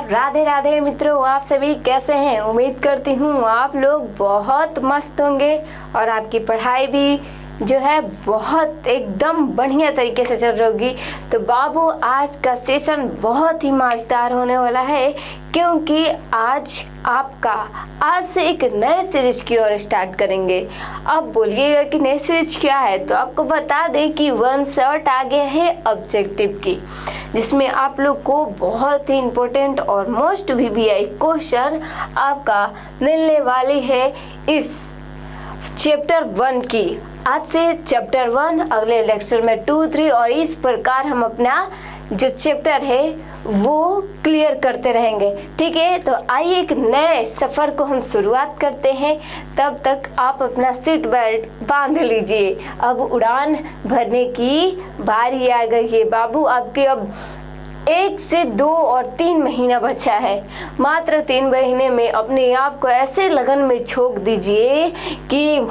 नमस्कार, राधे राधे मित्रों। आप सभी कैसे हैं? उम्मीद करती हूँ आप लोग बहुत मस्त होंगे और आपकी पढ़ाई भी जो है बहुत एकदम बढ़िया तरीके से चल रही होगी। तो बाबू, आज का सेशन बहुत ही मज़ेदार होने वाला है, क्योंकि आज से एक नए सीरीज की ओर स्टार्ट करेंगे। अब बोलिएगा कि नई सीरीज क्या है, तो आपको बता दें कि वन शॉट आ गया है ऑब्जेक्टिव की, जिसमें आप लोग को बहुत ही इम्पोर्टेंट और मोस्ट वीवीआई क्वेश्चन आपका मिलने वाली है इस चैप्टर 1 की। आज से चैप्टर 1, अगले लेक्चर में 2, 3 और इस प्रकार हम अपना जो चैप्टर है वो क्लियर करते रहेंगे। ठीक है, तो आइए एक नए सफ़र को हम शुरुआत करते हैं। तब तक आप अपना सीट बेल्ट बांध लीजिए। अब उड़ान भरने की बारी आ गई है बाबू। आपके अब 1 से 2 और 3 महीना बचा है। मात्र 3 महीने में अपने आप को ऐसे लगन में झोंक दीजिए कि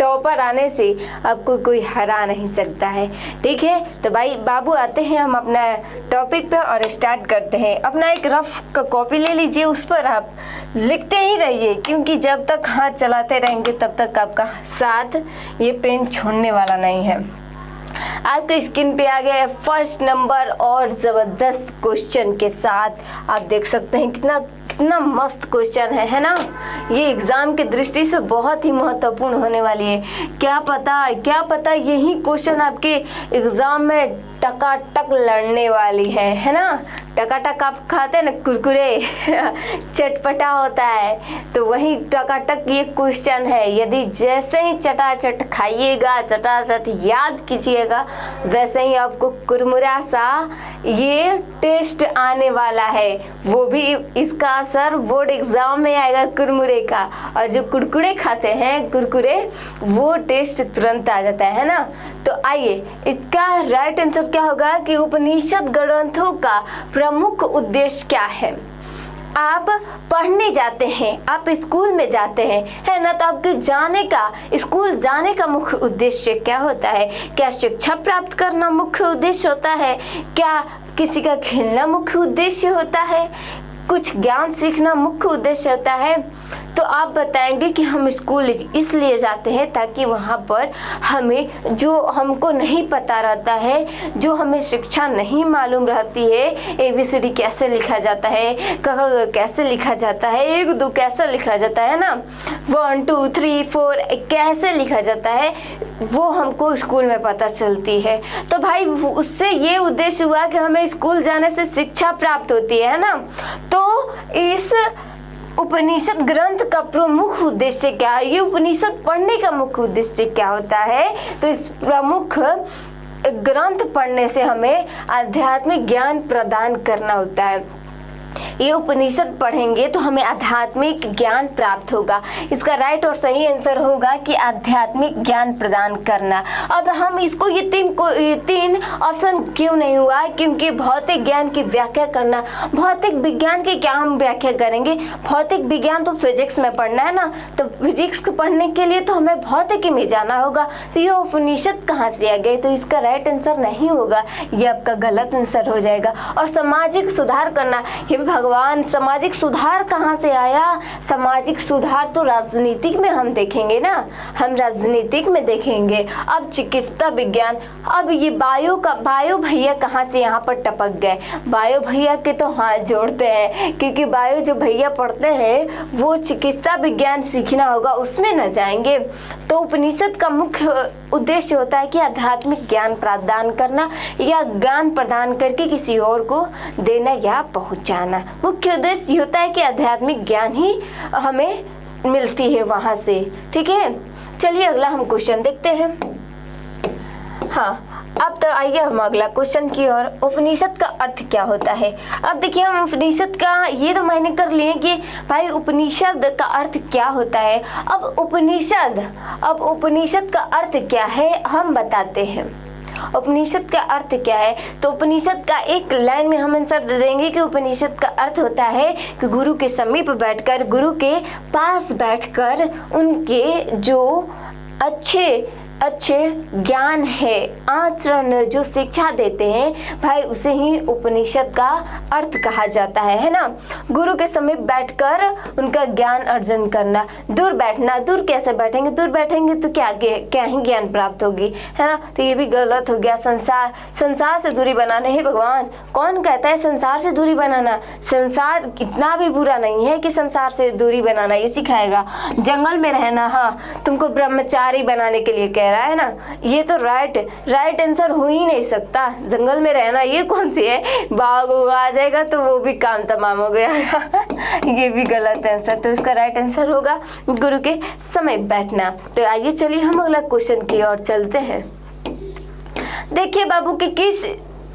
टॉपर आने से आपको कोई हरा नहीं सकता है। ठीक है, तो भाई बाबू आते हैं हम अपना टॉपिक पे और स्टार्ट करते हैं। अपना एक रफ का कॉपी ले लीजिए, उस पर आप लिखते ही रहिए, क्योंकि जब तक हाथ चलाते रहेंगे तब तक आपका साथ ये पेन छोड़ने वाला नहीं है। आपके स्क्रीन पे आ गया है फर्स्ट नंबर और ज़बरदस्त क्वेश्चन के साथ। आप देख सकते हैं कितना मस्त क्वेश्चन है ना। ये एग्ज़ाम की दृष्टि से बहुत ही महत्वपूर्ण होने वाली है। क्या पता यही क्वेश्चन आपके एग्ज़ाम में टकाटक लड़ने वाली है ना। टकाटक आप खाते हैं ना कुरकुरे चटपटा होता है, तो वही टकाटक ये क्वेश्चन है। यदि जैसे ही चटाचट खाइएगा, चटाचट याद कीजिएगा, वैसे ही आपको कुरमुरा सा ये टेस्ट आने वाला है। वो भी इसका असर बोर्ड एग्जाम में आएगा कुरमुरे का, और जो कुरकुरे खाते हैं कुरकुरे, वो टेस्ट तुरंत आ जाता है ना। तो आइए, इसका राइट आंसर क्या होगा कि उपनिषद ग्रंथों का प्रमुख उद्देश्य क्या है। आप पढ़ने जाते हैं, आप स्कूल में जाते हैं, है ना, तो आपके स्कूल जाने का मुख्य उद्देश्य क्या होता है? क्या शिक्षा प्राप्त करना मुख्य उद्देश्य होता है? क्या किसी का खेलना मुख्य उद्देश्य होता है? कुछ ज्ञान सीखना मुख्य उद्देश्य होता है? तो आप बताएंगे कि हम स्कूल इसलिए जाते हैं ताकि वहाँ पर हमें जो हमको नहीं पता रहता है, जो हमें शिक्षा नहीं मालूम रहती है, ABCD कैसे लिखा जाता है, क कैसे लिखा जाता है, 1 2 कैसे लिखा जाता है ना, 1 2 3 4 कैसे लिखा जाता है, वो हमको स्कूल में पता चलती है। तो भाई उससे ये उद्देश्य हुआ कि हमें स्कूल जाने से शिक्षा प्राप्त होती है ना। तो इस उपनिषद ग्रंथ का प्रमुख उद्देश्य क्या है? ये उपनिषद पढ़ने का मुख्य उद्देश्य क्या होता है? तो इस प्रमुख ग्रंथ पढ़ने से हमें आध्यात्मिक ज्ञान प्रदान करना होता है। ये उपनिषद पढ़ेंगे तो हमें आध्यात्मिक ज्ञान प्राप्त होगा। इसका राइट और सही आंसर होगा कि आध्यात्मिक ज्ञान प्रदान करना। अब हम इसको ये तीन ऑप्शन क्यों नहीं हुआ? क्योंकि भौतिक ज्ञान की व्याख्या करना, भौतिक विज्ञान की क्या हम व्याख्या करेंगे? भौतिक विज्ञान तो फिजिक्स में पढ़ना है ना, तो फिजिक्स को पढ़ने के लिए तो हमें भौतिकी में जाना होगा। तो ये उपनिषद कहाँ से आ गए? तो इसका राइट आंसर नहीं होगा, ये आपका गलत आंसर हो जाएगा। और सामाजिक सुधार करना, भगवान, सामाजिक सुधार कहाँ से आया? सामाजिक सुधार तो राजनीतिक में हम देखेंगे ना, हम राजनीतिक में देखेंगे। अब चिकित्सा विज्ञान, अब ये बायो भैया कहाँ से यहाँ पर टपक गए? बायो भैया के तो हाथ जोड़ते हैं, क्योंकि बायो जो भैया पढ़ते हैं वो चिकित्सा विज्ञान सीखना होगा, उसमें न जाएंगे। तो उपनिषद का मुख्य उद्देश्य होता है कि आध्यात्मिक ज्ञान प्रदान करना, या ज्ञान प्रदान करके किसी और को देना या पहुंचाना। मुख्य उद्देश्य होता है कि आध्यात्मिक ज्ञान ही हमें मिलती है वहां से। ठीक है, चलिए अगला हम क्वेश्चन देखते हैं। हाँ, अब तो आइए हम अगला क्वेश्चन की ओर। उपनिषद का अर्थ क्या होता है? अब देखिए, हम उपनिषद का ये तो मैंने कर लिए कि भाई उपनिषद का अर्थ क्या होता है। अब उपनिषद का अर्थ क्या है हम बताते हैं। उपनिषद का अर्थ क्या है? तो उपनिषद का एक लाइन में हम आंसर दे देंगे कि उपनिषद का अर्थ होता है कि गुरु के समीप बैठकर, गुरु के पास बैठकर उनके जो अच्छे अच्छे ज्ञान है, आचरण जो शिक्षा देते हैं भाई उसे ही उपनिषद का अर्थ कहा जाता है ना। गुरु के समीप बैठकर उनका ज्ञान अर्जन करना, दूर बैठना, दूर कैसे बैठेंगे, दूर बैठेंगे तो क्या ही ज्ञान प्राप्त होगी, है ना। तो ये भी गलत हो गया। संसार से दूरी बनाना है भगवान, कौन कहता है संसार से दूरी बनाना? संसार इतना भी बुरा नहीं है कि संसार से दूरी बनाना, ये सिखाएगा। जंगल में रहना, हाँ तुमको ब्रह्मचारी बनाने के लिए कह रहा है ना, ये तो राइट आंसर हो ही नहीं सकता। जंगल में रहना ये कौन सी है, बाघ आ जाएगा तो वो भी काम तमाम हो गया ये भी गलत आंसर। तो इसका राइट आंसर होगा गुरु के समीप बैठना। तो आइए चलिए हम अगला क्वेश्चन की ओर चलते हैं। देखिए बाबू कि किस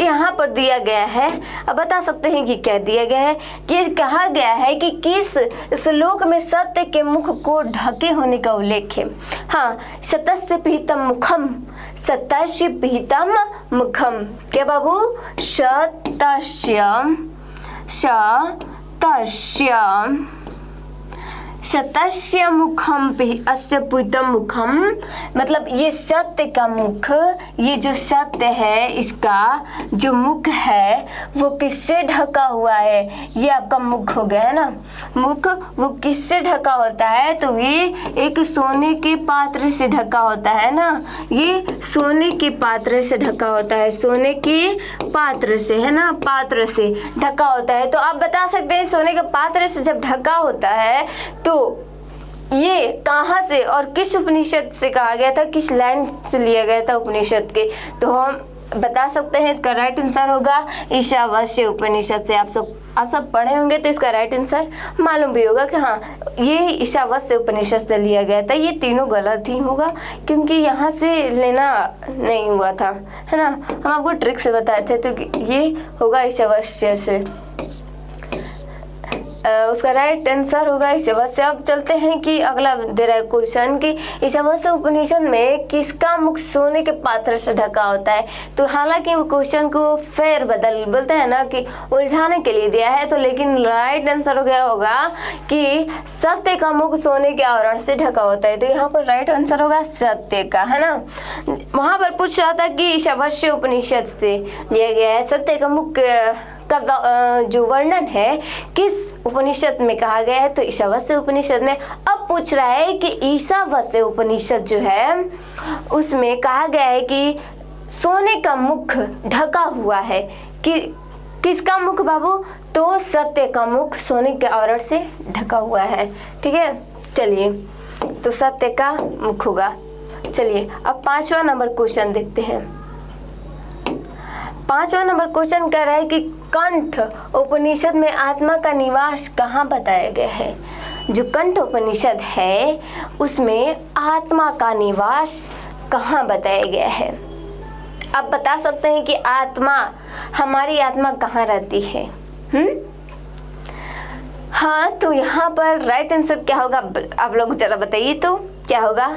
यहाँ पर दिया गया है, अब बता सकते हैं कि क्या दिया गया है। कि कहा गया है कि किस श्लोक में सत्य के मुख को ढके होने का उल्लेख है। हाँ, सतस्य पिहितम मुखम, सतस्य पिहितम मुखम। क्या बाबू? सतस्य मुखम अस्य पिहितम मुखम, मतलब ये सत्य का मुख, ये जो सत्य है इसका जो मुख है वो किससे ढका हुआ है? ये आपका मुख हो गया है ना। मुख वो किससे ढका होता है? तो ये एक सोने के पात्र से ढका होता है ना। ये सोने के पात्र से ढका होता है, सोने के पात्र से, है ना, पात्र से ढका होता है। तो आप बता सकते हैं सोने के पात्र से जब ढका होता है तो ये कहाँ से और किस उपनिषद से कहा गया था, किस लाइन से लिया गया था उपनिषद के? तो हम बता सकते हैं इसका राइट आंसर होगा ईशावास्य उपनिषद से। आप सब पढ़े होंगे तो इसका राइट आंसर मालूम भी होगा कि हाँ ये ईशावास्य उपनिषद से लिया गया था। ये तीनों गलत ही होगा क्योंकि यहाँ से लेना नहीं हुआ था, है ना। हम आपको ट्रिक से बताए थे तो ये होगा ईशावास्य से। उसका राइट आंसर होगा ईशावास्य। अब चलते हैं कि अगला दे रहा है क्वेश्चन कि ईशावास्य उपनिषद में किसका मुख सोने के पात्र से ढका होता है। तो हालांकि वो क्वेश्चन को फेर बदल बोलते हैं ना कि उलझाने के लिए दिया है, तो लेकिन राइट आंसर हो गया होगा कि सत्य का मुख सोने के आवरण से ढका होता है। तो यहाँ पर राइट आंसर होगा सत्य का, है ना। वहां पर पूछ रहा था कि ईशावास्य उपनिषद से दिया गया है सत्य का मुख का जो वर्णन है किस उपनिषद में कहा गया है, तो ईशावास्य उपनिषद में। अब पूछ रहा है कि ईशावास्य उपनिषद जो है उसमें कहा गया है कि सोने का मुख ढका हुआ है कि किसका मुख बाबू? तो सत्य का मुख सोने के आवरण से ढका हुआ है। ठीक है, चलिए तो सत्य का मुख होगा। चलिए अब 5वां नंबर क्वेश्चन देखते हैं। 5वां नंबर क्वेश्चन कह रहा है कि कंठ उपनिषद में आत्मा का निवास कहाँ बताया गया है। जो कंठ उपनिषद है उसमें आत्मा का निवास कहाँ बताया गया है। आप बता सकते हैं कि आत्मा, हमारी आत्मा कहाँ रहती है? हाँ, तो यहाँ पर राइट आंसर क्या होगा आप लोग जरा बताइए तो क्या होगा।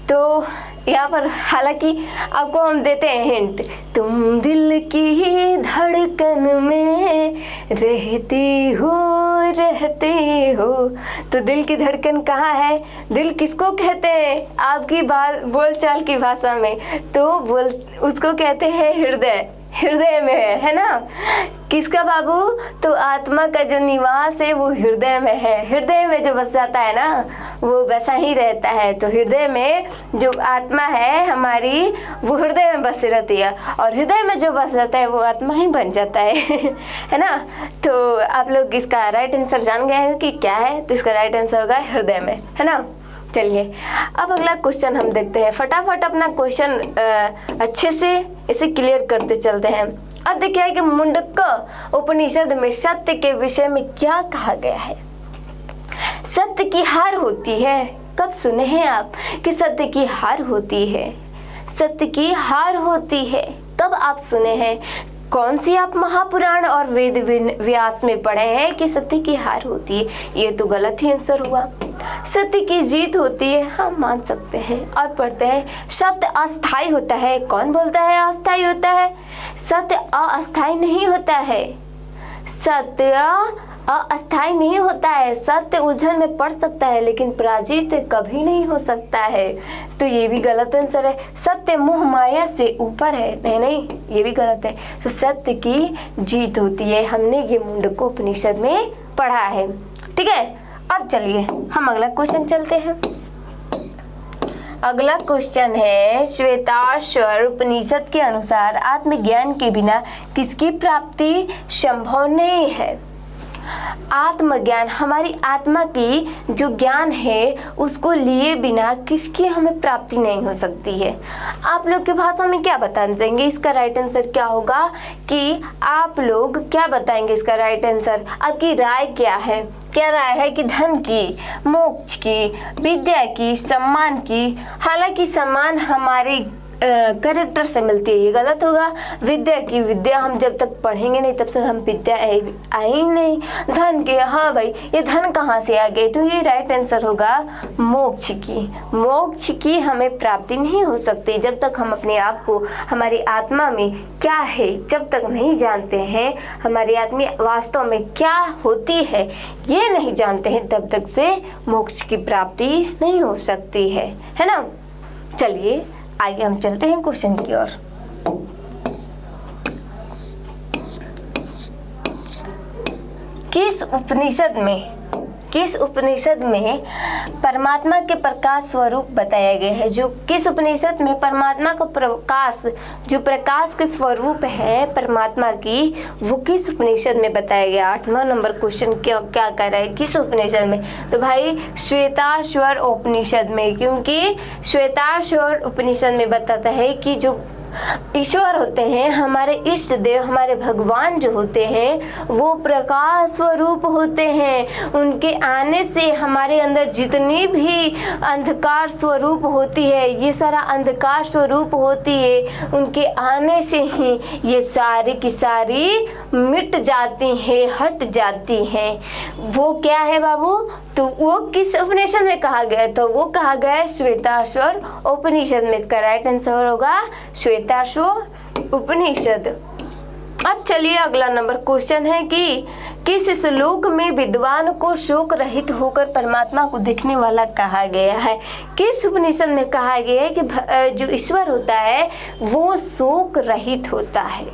तो यहाँ पर हालांकि आपको हम देते हैं हिंट, तुम दिल की धड़कन में रहते हो। तो दिल की धड़कन कहाँ है? दिल किसको कहते हैं आपकी बोलचाल की भाषा में? तो उसको कहते हैं हृदय। हृदय में है ना। किसका बाबू? तो आत्मा का जो निवास है वो हृदय में है। हृदय में जो बस जाता है ना वो वैसा ही रहता है। तो हृदय में जो आत्मा है हमारी वो हृदय में बसी रहती है और हृदय में जो बस जाता है वो आत्मा ही बन जाता है है ना। तो आप लोग इसका राइट आंसर जान गए हैं कि क्या है। तो इसका राइट आंसर होगा हृदय में, है ना। चलिए अब अगला क्वेश्चन हम देखते हैं। फटाफट अपना क्वेश्चन अच्छे से इसे क्लियर करते चलते हैं। अब देखिए कि मुंडक उपनिषद में सत्य के विषय में क्या कहा गया है। सत्य की हार होती है। कब सुने हैं आप कि सत्य की हार होती है? सत्य की हार होती है कब आप सुने हैं? कौन सी आप महापुराण और वेद व्यास में पढ़े हैं कि सत्य की हार होती है? ये तो गलत ही आंसर हुआ। सत्य की जीत होती है, हम मान सकते हैं। और पढ़ते हैं सत्य अस्थाई होता है। कौन बोलता है अस्थाई होता है? सत्य अस्थाई नहीं होता है। सत्य अस्थायी नहीं होता है। सत्य उलझन में पड़ सकता है लेकिन पराजित कभी नहीं हो सकता है। तो ये भी गलत आंसर है। सत्य मोह माया से ऊपर है। नहीं, ये भी गलत है। तो सत्य की जीत होती है। हमने ये मुंडको उपनिषद में पढ़ा है। ठीक है, अब चलिए हम अगला क्वेश्चन चलते हैं। अगला क्वेश्चन है, श्वेताश्वर उपनिषद के अनुसार आत्मज्ञान के बिना किसकी प्राप्ति संभव नहीं है? आत्मज्ञान, हमारी आत्मा की जो ज्ञान है उसको लिए बिना किसकी हमें प्राप्ति नहीं हो सकती है। आप लोग की भाषा में क्या बता देंगे? इसका राइट आंसर क्या होगा कि आप लोग क्या बताएंगे इसका राइट आंसर? आपकी राय क्या है? क्या राय है कि धन की, मोक्ष की, विद्या की, सम्मान की? हालांकि सम्मान हमारे कैरेक्टर से मिलती है, ये गलत होगा। विद्या की, विद्या हम जब तक पढ़ेंगे नहीं तब तक हम विद्या आई नहीं। धन की, हाँ भाई ये धन कहाँ से आ गए? तो ये राइट आंसर होगा मोक्ष की। मोक्ष की हमें प्राप्ति नहीं हो सकती जब तक हम अपने आप को, हमारी आत्मा में क्या है जब तक नहीं जानते हैं, हमारी आत्मा वास्तव में क्या होती है ये नहीं जानते हैं, तब तक से मोक्ष की प्राप्ति नहीं हो सकती है ना। चलिए आगे हम चलते हैं क्वेश्चन की ओर। किस उपनिषद में परमात्मा के प्रकाश स्वरूप बताया गया है? जो किस उपनिषद में परमात्मा का प्रकाश, जो प्रकाश के स्वरूप है परमात्मा की, वो किस उपनिषद में बताया गया? 8वां नंबर क्वेश्चन क्या कर रहा है, किस उपनिषद में? तो भाई श्वेताश्वर उपनिषद में, क्योंकि श्वेताश्वर उपनिषद में बताता है कि जो ईश्वर होते हैं, हमारे इष्ट देव, हमारे भगवान जो होते हैं वो प्रकाश स्वरूप होते हैं। उनके आने से हमारे अंदर जितनी भी अंधकार स्वरूप होती है, ये सारा अंधकार स्वरूप होती है, उनके आने से ही ये सारी की सारी मिट जाती है, हट जाती हैं। वो क्या है बाबू? तो वो किस उपनिषद में कहा गया? तो वो कहा गया है श्वेताश्वर उपनिषद में। इसका राइट आंसर होगा श्वेताश्वर उपनिषद। अब चलिए अगला नंबर क्वेश्चन है कि किस श्लोक में विद्वान को शोक रहित होकर परमात्मा को देखने वाला कहा गया है? किस उपनिषद में कहा गया है कि जो ईश्वर होता है वो शोक रहित होता है,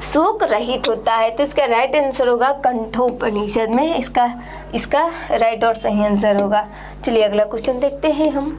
शोक रहित होता है? तो इसका राइट आंसर होगा कंठोपनिषद में। इसका राइट और सही आंसर होगा। चलिए अगला क्वेश्चन देखते हैं हम।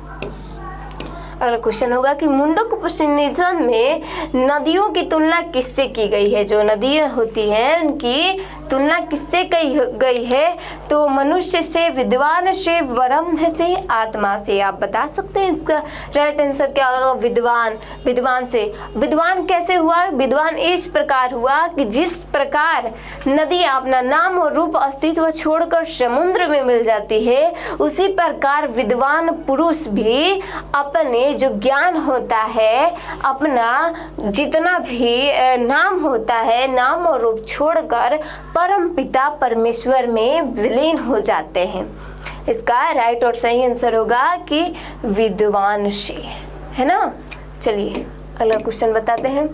अगला क्वेश्चन होगा कि मुंडक उपनिषद में नदियों की तुलना किससे की गई है? जो नदियां होती हैं उनकी तुलना किससे की गई है? तो मनुष्य से, विद्वान से, ब्रह्म से, आत्मा से। आप बता सकते हैं इसका राइट आंसर क्या होगा? विद्वान से। विद्वान कैसे हुआ? विद्वान इस प्रकार हुआ कि जिस प्रकार नदी अपना नाम और रूप अस्तित्व छोड़कर समुद्र में मिल जाती है, उसी प्रकार विद्वान पुरुष भी अपने जो ज्ञान होता है, अपना जितना भी नाम होता है, नाम और रूप छोड़कर परम पिता परमेश्वर में विलीन हो जाते हैं। इसका राइट और सही आंसर होगा कि विद्वान से, है ना। चलिए अगला क्वेश्चन बताते हैं।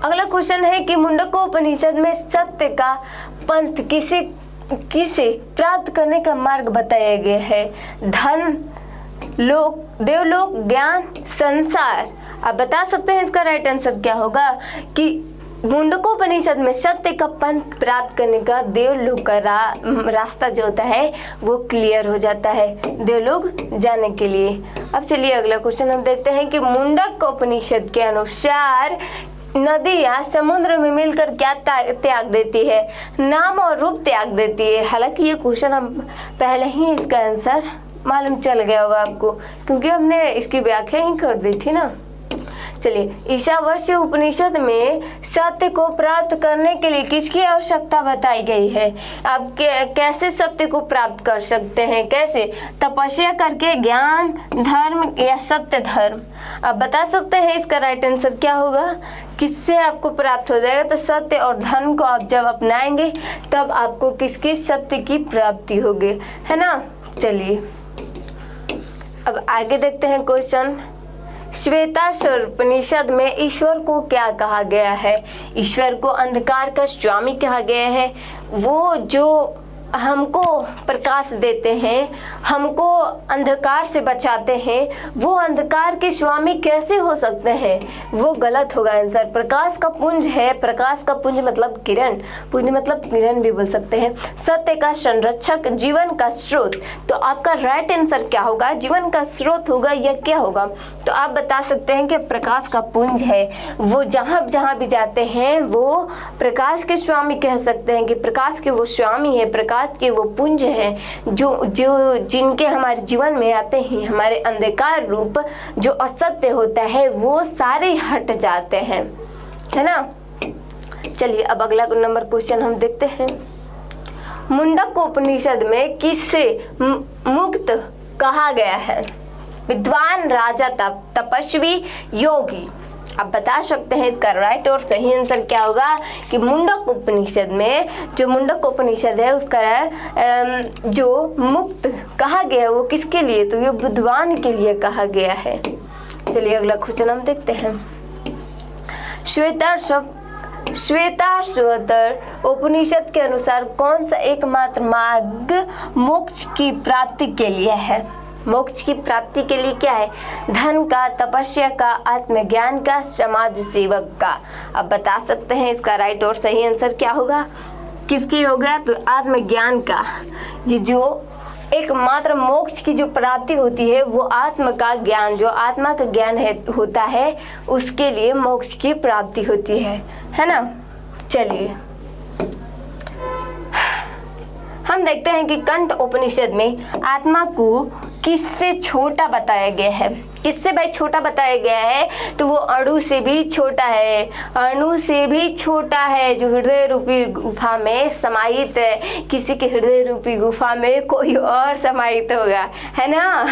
अगला क्वेश्चन है कि मुंडको उपनिषद में सत्य का पंथ किसे प्राप्त करने का मार्ग बताया गया है? धन, लोक, देवलोक, ज्ञान, संसार। आप बता सकते हैं इसका राइट आंसर क्या होगा? कि मुंडकोपनिषद में सत्य का पंथ प्राप्त करने का देवलोक का रास्ता जो होता है वो क्लियर हो जाता है देवलोक जाने के लिए। अब चलिए अगला क्वेश्चन हम देखते हैं कि मुंडक उपनिषद के अनुसार नदियाँ समुद्र में मिलकर क्या त्याग देती है? नाम और रूप त्याग देती है। हालांकि ये क्वेश्चन हम पहले ही इसका आंसर मालूम चल गया होगा आपको, क्योंकि हमने इसकी व्याख्या ही कर दी थी ना। चलिए ईशावास्य उपनिषद में सत्य को प्राप्त करने के लिए किसकी आवश्यकता बताई गई है? आप कैसे सत्य को प्राप्त कर सकते हैं? कैसे? तपस्या करके, ज्ञान, धर्म या सत्य धर्म? आप बता सकते हैं इसका राइट आंसर क्या होगा? किससे आपको प्राप्त हो जाएगा? तो सत्य और धर्म को आप जब अपनाएंगे तब आपको किसकी सत्य की प्राप्ति होगी, है ना। चलिए अब आगे देखते हैं क्वेश्चन श्वेताश्वर उपनिषद में ईश्वर को क्या कहा गया है? ईश्वर को अंधकार का स्वामी कहा गया है। वो जो हमको प्रकाश देते हैं, हमको अंधकार से बचाते हैं, वो अंधकार के स्वामी कैसे हो सकते हैं? वो गलत होगा आंसर। प्रकाश का पुंज है, प्रकाश का पुंज मतलब किरण, पुंज मतलब किरण भी बोल सकते हैं। सत्य का संरक्षक, जीवन का स्रोत। तो आपका राइट आंसर क्या होगा? जीवन का स्रोत होगा या क्या होगा? तो आप बता सकते हैं कि प्रकाश का पुंज है। वो जहाँ जहाँ भी जाते हैं वो प्रकाश के स्वामी कह सकते हैं कि प्रकाश के वो स्वामी है, प्रकाश के वो पुंज हैं जो जिनके हमारे जीवन में आते हैं, हमारे अंधकार रूप जो असत्य होता है वो सारे हट जाते हैं, है ना। चलिए अब अगला नंबर क्वेश्चन हम देखते हैं। मुंडक उपनिषद में किससे मुक्त कहा गया है? विद्वान, राजा, तपस्वी, योगी। आप बता सकते हैं इसका राइट और सही आंसर क्या होगा कि मुंडक उपनिषद में, जो मुंडक उपनिषद है उसका जो मुक्त कहा गया है वो किसके लिए? तो ये विद्वान के लिए कहा गया है। चलिए अगला क्वेश्चन हम देखते हैं। श्वेताश्वतर उपनिषद के अनुसार कौन सा एकमात्र मार्ग मोक्ष की प्राप्ति के लिए है? मोक्ष की प्राप्ति के लिए क्या है? धन का, तपस्या का, आत्मज्ञान का, समाज सेवक का। अब बता सकते हैं इसका राइट और सही आंसर क्या होगा? किसकी होगा? तो आत्मज्ञान का। ये जो एकमात्र मोक्ष की जो प्राप्ति होती है वो आत्म का ज्ञान, जो आत्मा का ज्ञान होता है उसके लिए मोक्ष की प्राप्ति होती है ना। चलिए हम देखते हैं कि कंठ उपनिषद में आत्मा को किससे छोटा बताया गया है? किससे भाई छोटा बताया गया है? तो वो अणु से भी छोटा है, अणु से भी छोटा है, जो हृदय रूपी गुफा में समाहित है। किसी के हृदय रूपी गुफा में कोई और समाहित होगा, है ना।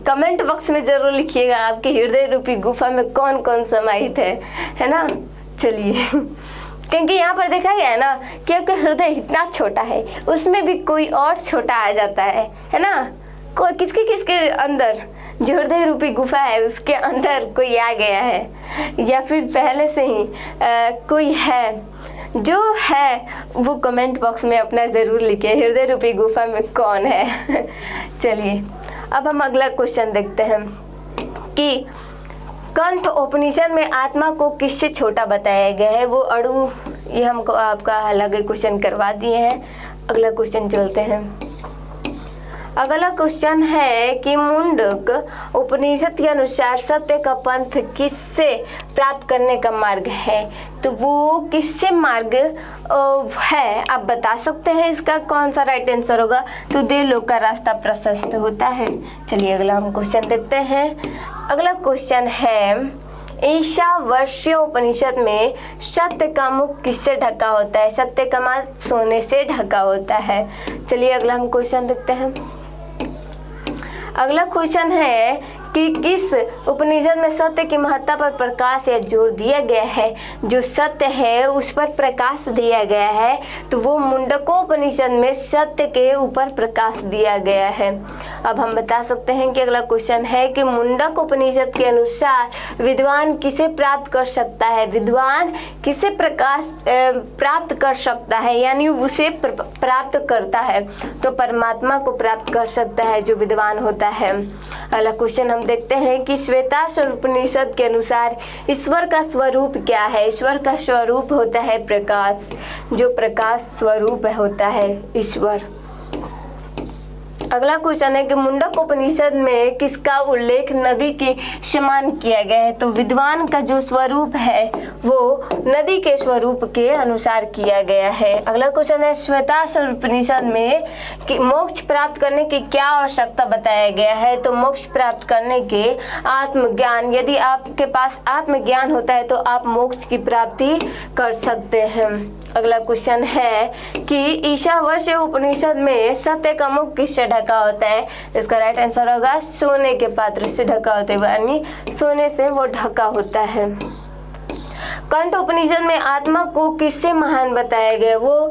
कमेंट बॉक्स में जरूर लिखिएगा आपके हृदय रूपी गुफा में कौन कौन समाहित है ना। चलिए क्योंकि यहाँ पर देखा गया है ना कि आपका हृदय इतना छोटा है, उसमें भी कोई और छोटा आ जाता है ना। कोई किसके अंदर जो हृदय रूपी गुफा है उसके अंदर कोई आ गया है या फिर पहले से ही कोई है। जो है वो कमेंट बॉक्स में अपना ज़रूर लिखिए, हृदय रूपी गुफा में कौन है। चलिए अब हम अगला क्वेश्चन देखते हैं कि कंठ उपनिषद में आत्मा को किससे छोटा बताया गया है? वो अणु, ये हमको आपका अलग क्वेश्चन करवा दिए हैं। अगला क्वेश्चन चलते हैं। अगला क्वेश्चन है कि मुंडक उपनिषद के अनुसार सत्य का पंथ किससे प्राप्त करने का मार्ग है? तो वो किससे मार्ग है? आप बता सकते हैं इसका कौन सा राइट आंसर होगा? तो देवलोक का रास्ता प्रशस्त होता है। चलिए अगला हम क्वेश्चन देखते हैं। अगला क्वेश्चन है ईशावास्य उपनिषद में सत्य का मुख किससे ढका होता है? सत्य का मुख सोने से ढका होता है। चलिए अगला हम क्वेश्चन देखते हैं। अगला क्वेश्चन है कि किस उपनिषद में सत्य की महत्ता पर प्रकाश या जोर दिया गया है? जो सत्य है उस पर प्रकाश दिया गया है, तो वो मुंडकोपनिषद में सत्य के ऊपर प्रकाश दिया गया है। अब हम बता सकते हैं कि अगला क्वेश्चन है कि मुंडक उपनिषद के अनुसार विद्वान किसे प्राप्त कर सकता है? विद्वान किसे प्रकाश प्राप्त कर सकता है, यानी उसे प्राप्त करता है तो परमात्मा को प्राप्त कर सकता है जो विद्वान होता है। अगला क्वेश्चन हम देखते हैं कि श्वेताश्वर उपनिषद के अनुसार ईश्वर का स्वरूप क्या है? ईश्वर का स्वरूप होता है प्रकाश, जो प्रकाश स्वरूप होता है ईश्वर। अगला क्वेश्चन है कि मुंडक उपनिषद में किसका उल्लेख नदी के समान किया गया है? तो विद्वान का जो स्वरूप है वो नदी के स्वरूप के अनुसार किया गया है। अगला क्वेश्चन है श्वेताश्वर उपनिषद में कि मोक्ष प्राप्त करने की क्या आवश्यकता बताया गया है? तो मोक्ष प्राप्त करने के आत्मज्ञान, यदि आपके पास आत्मज्ञान होता है तो आप मोक्ष की प्राप्ति कर सकते हैं। अगला क्वेश्चन है कि ईशावास्य उपनिषद में सत्य का मुख किससे ढका होता है? इसका राइट आंसर होगा सोने के पात्र से ढका होता है, यानी सोने से वो ढका होता है। कंठ उपनिषद में आत्मा को किससे महान बताया गया? वो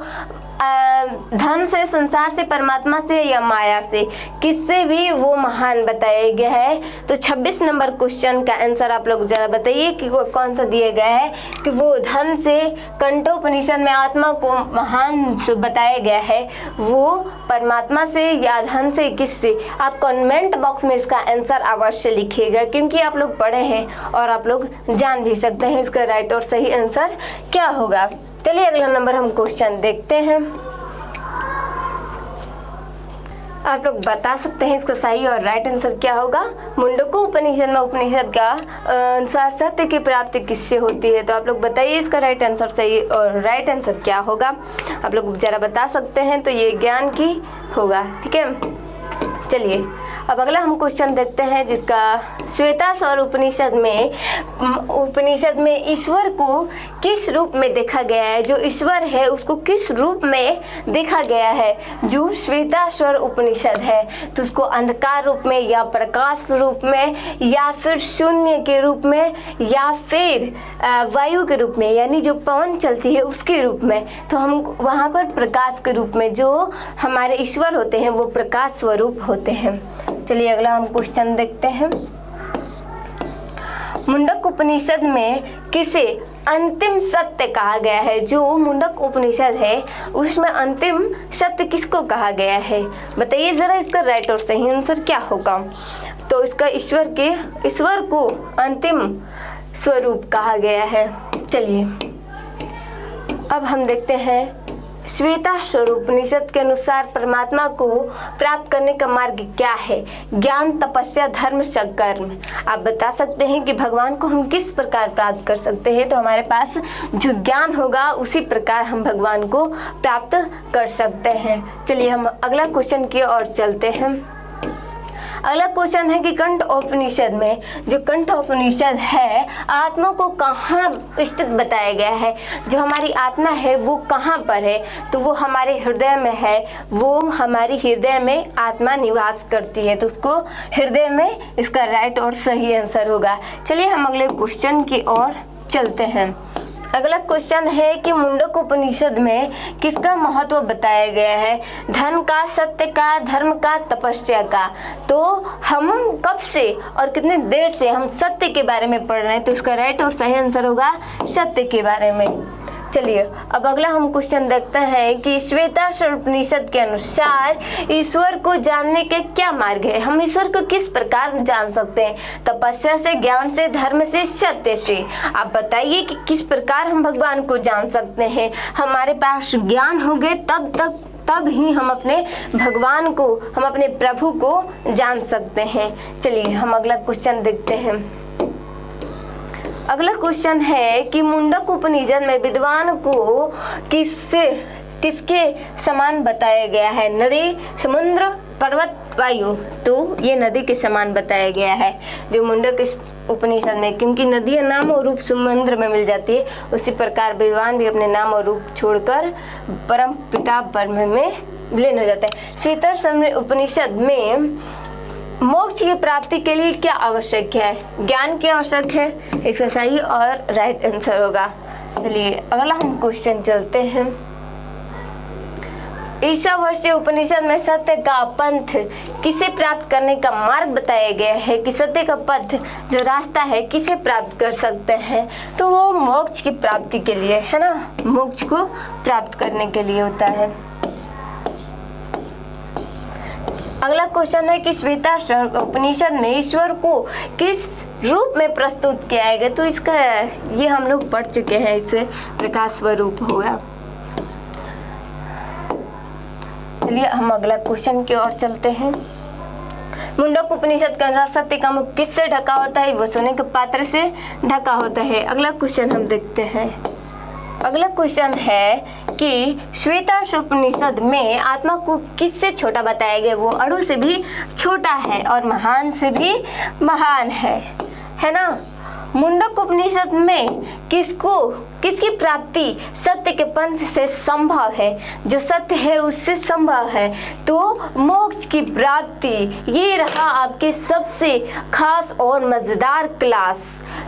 धन से, संसार से, परमात्मा से या माया से, किससे भी वो महान बताया गया है। तो 26 नंबर क्वेश्चन का आंसर आप लोग जरा बताइए कि वो कौन सा दिया गया है कि वो धन से कंठोपनिषद में आत्मा को महान बताया गया है, वो परमात्मा से या धन से, किससे। आप कमेंट बॉक्स में इसका आंसर अवश्य लिखिएगा, क्योंकि आप लोग पढ़े हैं और आप लोग जान भी सकते हैं इसका राइट और सही आंसर क्या होगा। चलिए अगला नंबर हम क्वेश्चन देखते हैं। आप लोग बता सकते हैं इसका सही और राइट आंसर क्या होगा। मुंडको उपनिषद में उपनिषद का अनुसार सत्य की प्राप्ति किससे होती है। तो आप लोग बताइए इसका राइट आंसर सही और राइट आंसर क्या होगा। आप लोग जरा बता सकते हैं। तो ये ज्ञान की होगा, ठीक है। चलिए अब अगला हम क्वेश्चन देखते हैं, जिसका श्वेताश्वर उपनिषद में ईश्वर को किस रूप में देखा गया है। जो ईश्वर है उसको किस रूप में देखा गया है। जो श्वेताश्वर उपनिषद है तो उसको अंधकार रूप में या प्रकाश रूप में या फिर शून्य के रूप में या फिर वायु के रूप में, यानी जो पवन चलती है उसके रूप में। तो हम वहाँ पर प्रकाश के रूप में, जो हमारे ईश्वर होते हैं वो प्रकाश स्वरूप होते हैं। चलिए अगला हम क्वेश्चन देखते हैं। मुंडक उपनिषद में किसे अंतिम सत्य कहा गया है। जो मुंडक उपनिषद है उसमें अंतिम सत्य किसको कहा गया है। बताइए जरा इसका राइट और सही आंसर क्या होगा। तो इसका ईश्वर को अंतिम स्वरूप कहा गया है। चलिए अब हम देखते हैं श्वेताश्वर उपनिषद के अनुसार परमात्मा को प्राप्त करने का मार्ग क्या है। ज्ञान, तपस्या, धर्म, कर्म। आप बता सकते हैं कि भगवान को हम किस प्रकार प्राप्त कर सकते हैं। तो हमारे पास जो ज्ञान होगा उसी प्रकार हम भगवान को प्राप्त कर सकते हैं। चलिए हम अगला क्वेश्चन की ओर चलते हैं। अगला क्वेश्चन है कि कंठ उपनिषद में, जो कंठ उपनिषद है, आत्मा को कहाँ स्थित बताया गया है। जो हमारी आत्मा है वो कहाँ पर है। तो वो हमारे हृदय में है। वो हमारी हृदय में आत्मा निवास करती है। तो उसको हृदय में इसका राइट और सही आंसर होगा। चलिए हम अगले क्वेश्चन की ओर चलते हैं। अगला क्वेश्चन है कि मुंडक उपनिषद में किसका महत्व बताया गया है। धन का, सत्य का, धर्म का, तपस्या का। तो हम कब से और कितने देर से हम सत्य के बारे में पढ़ रहे हैं। तो इसका राइट और सही आंसर होगा सत्य के बारे में। चलिए अब अगला हम क्वेश्चन देखते हैं कि श्वेताश्वर उपनिषद के अनुसार ईश्वर को जानने के क्या मार्ग है। हम ईश्वर को किस प्रकार जान सकते हैं। तपस्या से, ज्ञान से, धर्म से, सत्य से। आप बताइए कि किस प्रकार हम भगवान को जान सकते हैं। हमारे पास ज्ञान होंगे तब ही हम अपने भगवान को, हम अपने प्रभु को जान सकते हैं। चलिए हम अगला क्वेश्चन देखते हैं। अगला क्वेश्चन है कि मुंडक उपनिषद में विद्वान को किसके समान बताया गया है। नदी, समुद्र, पर्वत, वायु। तो ये नदी के समान बताया गया है जो मुंडक उपनिषद में, क्योंकि नदियाँ नाम और रूप समुद्र में मिल जाती है। उसी प्रकार विद्वान भी अपने नाम और रूप छोड़कर परम पिता ब्रह्म में विलीन हो जाता है। श्वेताश्वर उपनिषद में मोक्ष की प्राप्ति के लिए क्या आवश्यक है। ज्ञान क्या आवश्यक है। इसका सही और राइट आंसर होगा। चलिए अगला हम क्वेश्चन चलते हैं। ईशावास्य उपनिषद में सत्य का पंथ किसे प्राप्त करने का मार्ग बताया गया है कि सत्य का पथ, जो रास्ता है, किसे प्राप्त कर सकते हैं। तो वो मोक्ष की प्राप्ति के लिए है ना, मोक्ष को प्राप्त करने के लिए होता है। अगला क्वेश्चन है कि श्वेताश्वर उपनिषद में ईश्वर को किस रूप में प्रस्तुत किया गया। तो इसका ये हम लोग पढ़ चुके हैं, इससे प्रकाश स्वरूप होगा। चलिए हम अगला क्वेश्चन की ओर चलते हैं। मुंडक उपनिषद के अनुसार सत्य का मुख किससे ढका होता है। वो सोने के पात्र से ढका होता है। अगला क्वेश्चन हम देखते हैं। अगला क्वेश्चन है कि श्वेताश्वर उपनिषद में आत्मा को किससे छोटा बताया गया। वो अणु से भी छोटा है और महान से भी महान है ना। मुंडक उपनिषद में किसकी प्राप्ति सत्य के पंथ से संभव है, जो सत्य है उससे संभव है, तो मोक्ष की प्राप्ति। ये रहा आपके सबसे खास और मज़ेदार क्लास।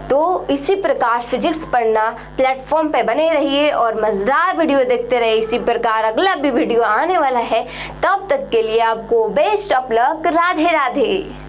तो इसी प्रकार फिजिक्स पढ़ना प्लेटफॉर्म पे बने रहिए और मज़ेदार वीडियो देखते रहिए। इसी प्रकार अगला भी वीडियो आने वाला है, तब तक के लिए आपको best of luck. Radhe Radhe.